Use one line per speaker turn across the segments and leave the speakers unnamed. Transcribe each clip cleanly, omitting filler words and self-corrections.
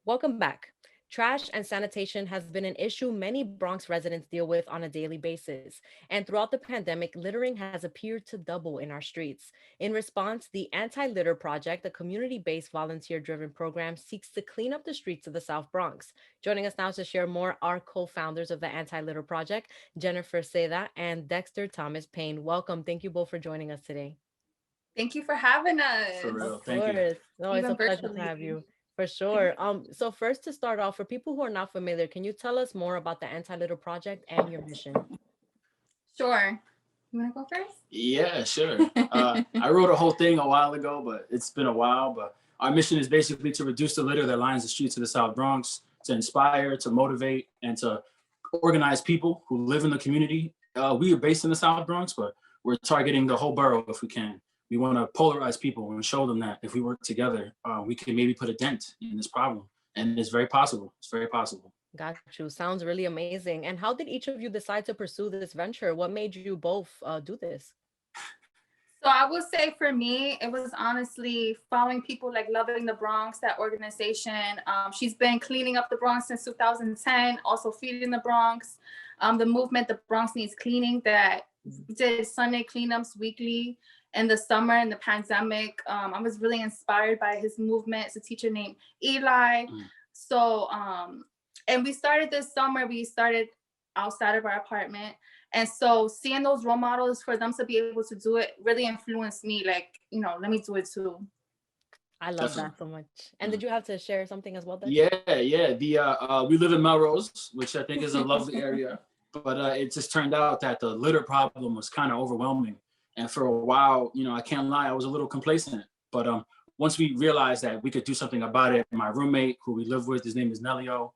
Welcome back. Trash and sanitation has been an issue many Bronx residents deal with on a daily basis. And throughout the pandemic, littering has appeared to double in our streets. In response, the Anti Litter Project, a community based volunteer driven program, seeks to clean up the streets of the South Bronx. Joining us now to share more are co founders of the Anti Litter Project, Jennifer Seda and Dexter Thomas Payne. Welcome. Thank you both for joining us today.
Thank you for having
For
us,
real.
Of
Thank you.
course. No, it's a
even
pleasure to
virtually.
have you for sure. So first to start off, for people who are not familiar, can you tell us more about the Anti-Litter Project and your mission?
Sure. You want to go first?
Yeah, sure. I wrote a whole thing a while ago, but it's been a while. But our mission is basically to reduce the litter that lines the streets of the South Bronx, to inspire, to motivate, and to organize people who live in the community. We are based in the South Bronx, but we're targeting the whole borough if we can. We want to polarize people and show them that if we work together, we can maybe put a dent in this problem. And it's very possible. It's very possible.
Got you. Sounds really amazing. And how did each of you decide to pursue this venture? What made you both do this?
So I would say for me, it was honestly following people like Loving the Bronx, that organization. She's been cleaning up the Bronx since 2010, also feeding the Bronx. The movement, The Bronx Needs Cleaning, that did Sunday cleanups weekly in the summer in the pandemic. I was really inspired by his movement. It's a teacher named Eli. So, and we started this summer, we started outside of our apartment. And so seeing those role models for them to be able to do it really influenced me, like, let me do it too.
I love
Definitely.
that so much. And did you have to share something as well, Dex?
Yeah. We live in Melrose, which I think is a lovely area. But it just turned out that the litter problem was kind of overwhelming. And for a while, I can't lie, I was a little complacent. But once we realized that we could do something about it, my roommate, who we live with, his name is Nelio,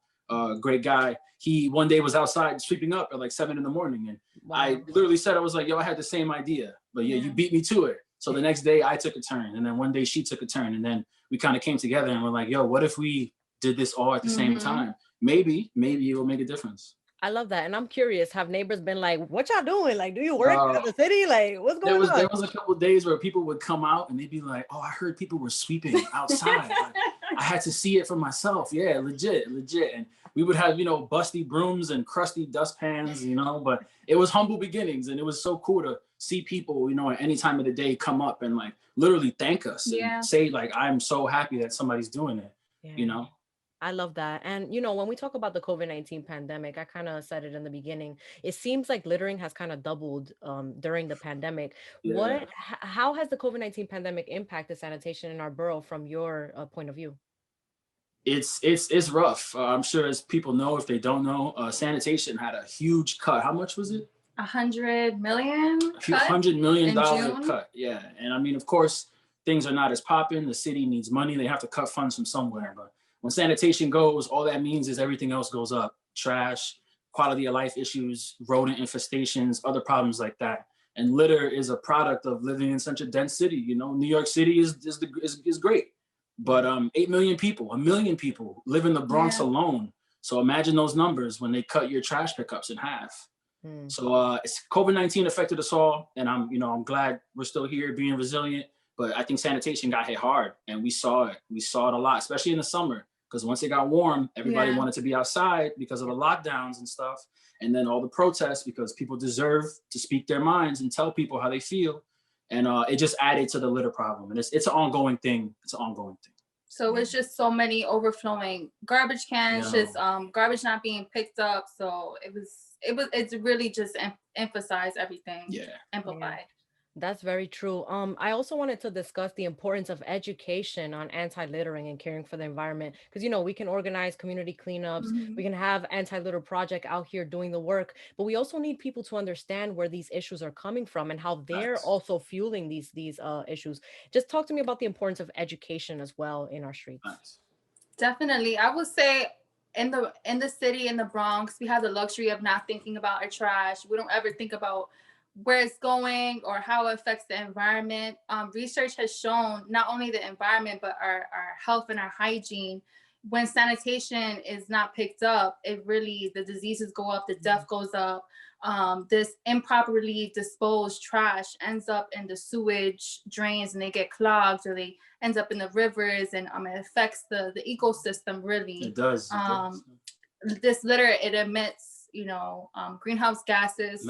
great guy. He one day was outside sweeping up at like 7 a.m. And I literally said, I was like, yo, I had the same idea, but yeah, you beat me to it. So the next day I took a turn, and then one day she took a turn, and then we kind of came together and we're like, yo, what if we did this all at the same time? Maybe it will make a difference.
I love that. And I'm curious, have neighbors been like, what y'all doing? Like, do you work at the city? Like, what's going on?
There was a couple of days where people would come out and they'd be like, oh, I heard people were sweeping outside. Like, I had to see it for myself. Yeah, legit. And we would have, busty brooms and crusty dustpans, but it was humble beginnings. And it was so cool to see people, at any time of the day come up and like literally thank us and say like, I'm so happy that somebody's doing it,
I love that. And, when we talk about the COVID-19 pandemic, I kind of said it in the beginning, it seems like littering has kind of doubled during the pandemic.
Yeah.
How has the COVID-19 pandemic impacted sanitation in our borough from your point of view?
It's rough. I'm sure as people know, if they don't know, sanitation had a huge cut. How much was it?
100 million.
A few $100 million cut. Yeah. And I mean, of course, things are not as popping. The city needs money. They have to cut funds from somewhere. But when sanitation goes, all that means is everything else goes up. Trash, quality of life issues, rodent infestations, other problems like that. And litter is a product of living in such a dense city. New York City is great. But 8 million people, 1 million people live in the Bronx alone. So imagine those numbers when they cut your trash pickups in half. So COVID-19 affected us all, and I'm glad we're still here being resilient. But I think sanitation got hit hard, and we saw it. We saw it a lot, especially in the summer, because once it got warm, everybody wanted to be outside because of the lockdowns and stuff, and then all the protests because people deserve to speak their minds and tell people how they feel, and it just added to the litter problem. And it's an ongoing thing.
So it's just so many overflowing garbage cans, just garbage not being picked up. So it's really just emphasized everything. Amplified.
That's very true. I also wanted to discuss the importance of education on anti-littering and caring for the environment. Because, we can organize community cleanups, we can have anti-litter project out here doing the work, but we also need people to understand where these issues are coming from and how they're also fueling these issues. Just talk to me about the importance of education as well in our streets.
Definitely. I would say in the city, in the Bronx, we have the luxury of not thinking about our trash. We don't ever think about where it's going or how it affects the environment. Research has shown not only the environment, but our health and our hygiene. When sanitation is not picked up, the diseases go up, the death goes up. this improperly disposed trash ends up in the sewage drains and they get clogged, or they ends up in the rivers, and it affects the ecosystem really.
It does.
This litter, it emits, greenhouse gases,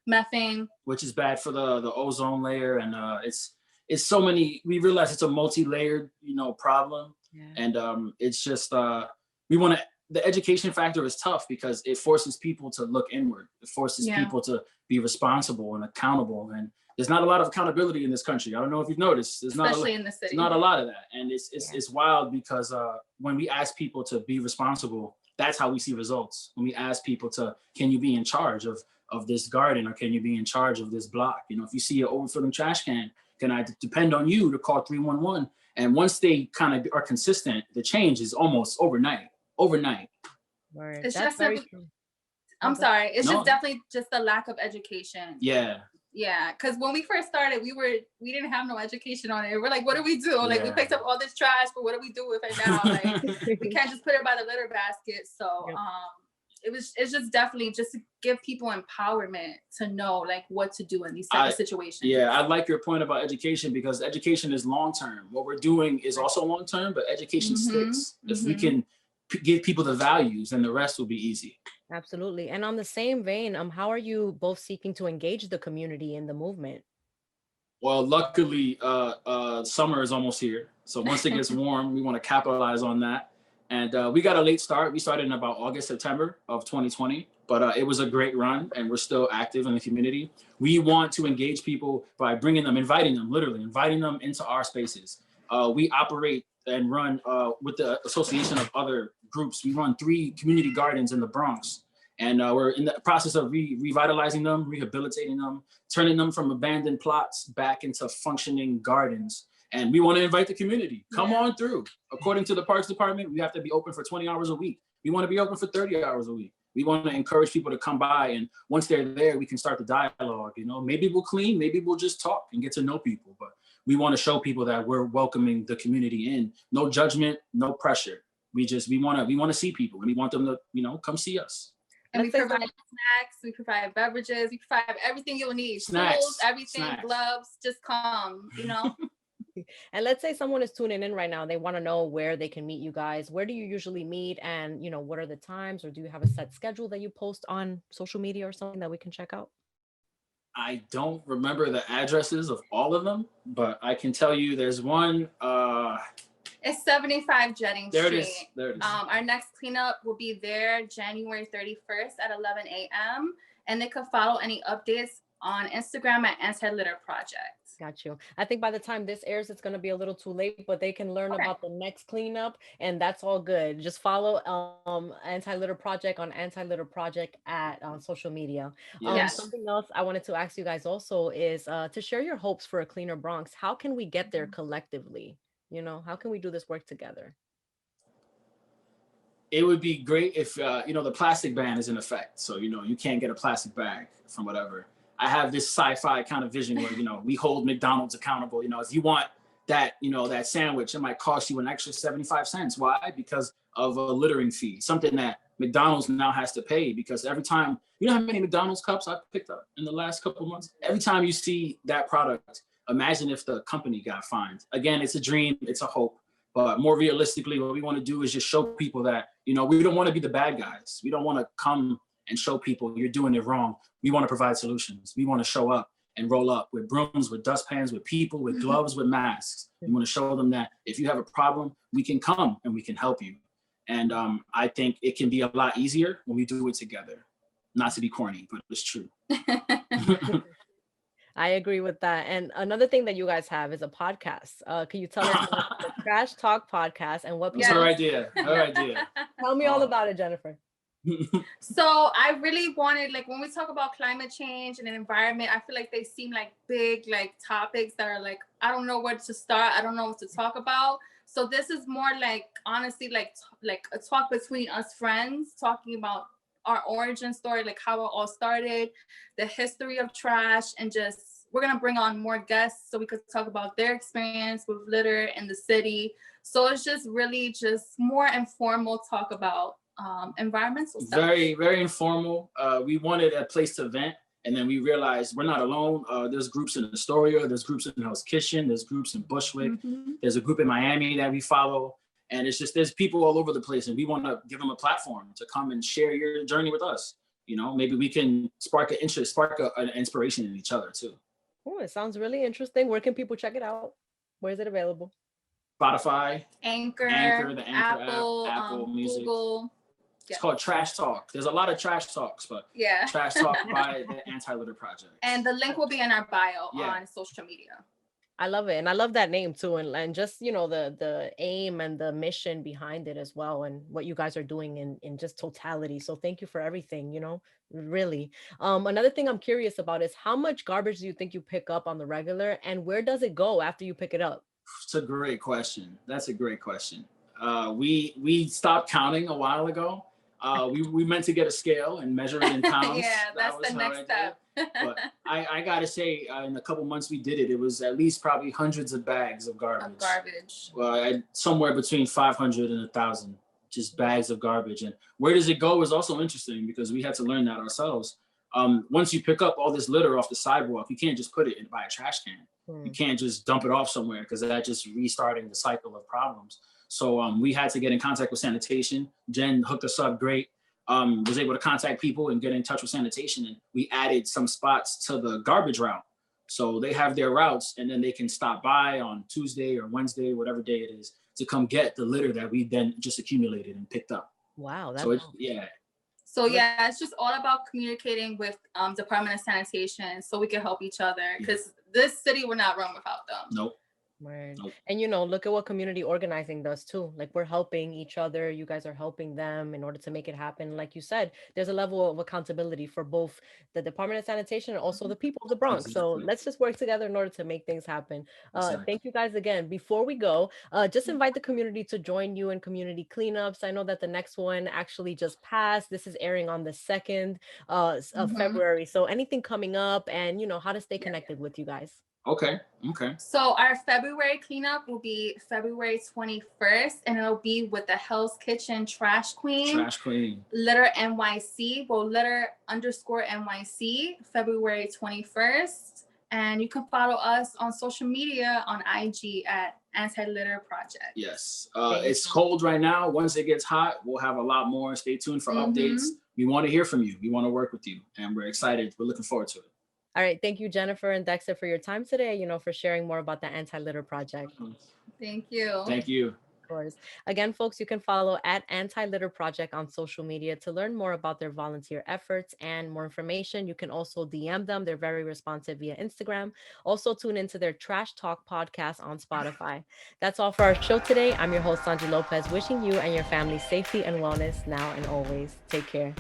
methane,
which is bad for the ozone layer, and it's so many. We realize it's a multi-layered, problem, and it's just the education factor is tough because it forces people to look inward. It forces people to be responsible and accountable, and there's not a lot of accountability in this country. I don't know if you've noticed.
Especially in the city.
Not a lot of that, and it's wild because when we ask people to be responsible, that's how we see results. When we ask people can you be in charge of this garden, or can you be in charge of this block? If you see an overfilling trash can I depend on you to call 311? And once they kind of are consistent, the change is almost overnight.
Word.
It's
That's
just
very true.
I'm sorry. It's just definitely just the lack of education.
Yeah.
Yeah, because when we first started, we didn't have no education on it. We're like, what do we do? Like, we picked up all this trash, but what do we do with it now? Like, we can't just put it by the litter basket. So it's just definitely just to give people empowerment to know like what to do in these type of situations.
Yeah, I like your point about education, because education is long term. What we're doing is also long term, but education sticks. If we can give people the values, then the rest will be easy.
Absolutely. And on the same vein, how are you both seeking to engage the community in the movement?
Well, luckily, summer is almost here. So once it gets warm, we want to capitalize on that. And we got a late start. We started in about August, September of 2020, but it was a great run, and we're still active in the community. We want to engage people by inviting them into our spaces. We operate and run with the association of other groups. We run 3 community gardens in the Bronx, and we're in the process of revitalizing them, rehabilitating them, turning them from abandoned plots back into functioning gardens. And we want to invite the community. Come on through. According to the Parks Department, we have to be open for 20 hours a week. We want to be open for 30 hours a week. We want to encourage people to come by, and once they're there, we can start the dialogue. Maybe we'll clean, maybe we'll just talk and get to know people. But we want to show people that we're welcoming the community in. No judgment, no pressure. We want to see people, and we want them to, come see us.
And we provide snacks, we provide beverages, we provide everything you'll need. Tools, everything, gloves, just come,
And let's say someone is tuning in right now. They want to know where they can meet you guys. Where do you usually meet? And, what are the times? Or do you have a set schedule that you post on social media or something that we can check out?
I don't remember the addresses of all of them, but I can tell you there's one.
It's 75 Jennings
Street.
There it is. Our next cleanup will be there January 31st at 11 a.m. And they can follow any updates on Instagram at Anti-Litter Project.
Got you. I think by the time this airs, it's going to be a little too late, but they can learn about the next cleanup, and that's all good. Just follow Anti-Litter Project on Anti-Litter Project on social media. Something else I wanted to ask you guys also is to share your hopes for a cleaner Bronx. How can we get there collectively? How can we do this work together?
It would be great if, the plastic ban is in effect. So, you can't get a plastic bag from whatever. I have this sci-fi kind of vision where, we hold McDonald's accountable. If you want that, that sandwich, it might cost you an extra 75 cents. Why? Because of a littering fee, something that McDonald's now has to pay, because every time, how many McDonald's cups I've picked up in the last couple of months? Every time you see that product, imagine if the company got fined. Again, it's a dream, it's a hope. But more realistically, what we want to do is just show people that, we don't want to be the bad guys. We don't want to come and show people you're doing it wrong. We want to provide solutions. We want to show up and roll up with brooms, with dustpans, with people, with gloves, with masks. We want to show them that if you have a problem, we can come and we can help you. And I think it can be a lot easier when we do it together. Not to be corny, but it's true.
I agree with that. And another thing that you guys have is a podcast. Can you tell us about the Trash Talk podcast and what?
That's her idea.
Tell me all about it, Jennifer.
So I really wanted, like, when we talk about climate change and environment, I feel like they seem like big, like, topics that are like, I don't know where to start. I don't know what to talk about. So this is more like, honestly, like a talk between us friends, talking about our origin story, like how it all started, the history of trash, and just, we're going to bring on more guests so we could talk about their experience with litter in the city. So it's just really just more informal talk about environmental stuff.
Very, very informal. We wanted a place to vent. And then we realized we're not alone. There's groups in Astoria, there's groups in Hell's Kitchen, there's groups in Bushwick, there's a group in Miami that we follow. And it's just, there's people all over the place, and we want to give them a platform to come and share your journey with us. You know, maybe we can spark an interest, spark an inspiration in each other too.
Oh, it sounds really interesting. Where can people check it out? Where is it available?
Anchor,
Spotify, the Anchor
Apple,
app, Apple Music.
Google.
It's called Trash Talk. There's a lot of trash talks, but Trash Talk by the Anti-Litter Project.
And the link will be in our bio on social media.
I love it. And I love that name too. And just, you know, the aim and the mission behind it as well, and what you guys are doing in just totality. So thank you for everything, you know, really. Another thing I'm curious about is how much garbage do you think you pick up on the regular, and where does it go after you pick it up?
It's a great question. That's a great question. We stopped counting a while ago. We meant to get a scale and measure it in pounds.
Yeah, that's the next step.
But I gotta say, in a couple months we did it. It was at least probably hundreds of bags of garbage. Well, somewhere between 500 and 1,000, just bags of garbage. And where does it go is also interesting, because we had to learn that ourselves. Once you pick up all this litter off the sidewalk, you can't just put it by a trash can. You can't just dump it off somewhere, because that's just restarting the cycle of problems. So we had to get in contact with Sanitation. Jen hooked us up great. Was able to contact people and get in touch with Sanitation, and we added some spots to the garbage route. So they have their routes, and then they can stop by on Tuesday or Wednesday, whatever day it is, to come get the litter that we then just accumulated and picked up.
Wow. That's
So yeah, it's just all about communicating with Department of Sanitation so we can help each other, because this city will not run without them.
Nope.
Right. And, you know, look at what community organizing does too. Like, we're helping each other. You guys are helping them in order to make it happen. Like you said, there's a level of accountability for both the Department of Sanitation and also the people of the Bronx. So let's just work together in order to make things happen. Thank you guys again. Before we go, just invite the community to join you in community cleanups. I know that the next one actually just passed. This is airing on the 2nd of February. So anything coming up, and, you know, how to stay connected with you guys.
Okay.
So our February cleanup will be February 21st, and it'll be with the Hell's Kitchen Trash Queen. Litter NYC, litter_NYC, February 21st. And you can follow us on social media on IG at Anti-Litter Project.
Yes. It's cold right now. Once it gets hot, we'll have a lot more. Stay tuned for updates. We want to hear from you. We want to work with you, and we're excited. We're looking forward to it.
All right. Thank you, Jennifer and Dexter, for your time today, you know, for sharing more about the Anti-Litter Project.
Thank you.
Thank you.
Of course. Again, folks, you can follow at Anti-Litter Project on social media to learn more about their volunteer efforts and more information. You can also DM them. They're very responsive via Instagram. Also, tune into their Trash Talk podcast on Spotify. That's all for our show today. I'm your host, Sonyi Lopez, wishing you and your family safety and wellness now and always. Take care.